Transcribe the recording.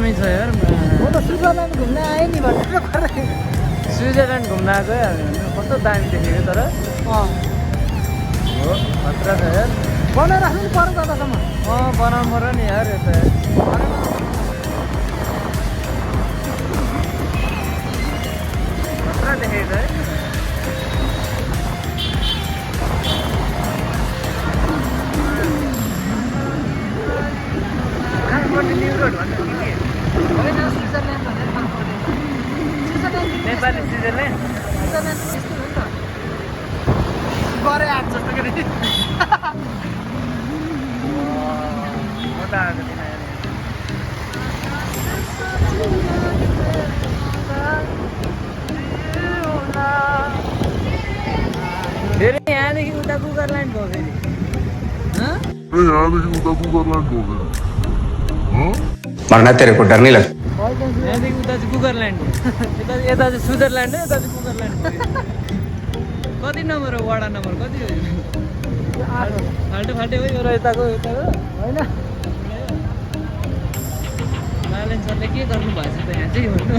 दामी छ यार म त स्विजरल्यान्ड घुम्न आएँ नि भनेर स्विजरल्यान्ड घुम्न आएको कस्तो दामी देखेको तर हो खतरा छ यार बनाइराख्नु नि पर्यो जतासम्म बनाउनु पर्यो नि यार यता खतरा देखेको छ है न्यू रोड भन्नु कि होइन स्विजरल्यान्ड भनेर थाहा पर्दैन स्विजरल्यान्ड नेपाली स्विजरल्यान्ड स्विजरल्यान्ड त्यस्तो हो नि त गरे आएको जस्तो के म त आएको थिइनँ फेरि यहाँदेखि उता कुकरल्यान्ड भयो फेरि मरना तेरे को डर नहीं लगता यहाँदेखि उता चाहिँ कुकरल्यान्ड हो यता चाहिँ स्विजरल्यान्ड हो यता चाहिँ कुकरल्यान्ड हो कति नम्बर हो वडा नम्बर कति हो फाल्टो फाल्टो हो यो यताको होइन नारायण सरले के गर्नु भएको छ त यहाँ चाहिँ भन्नु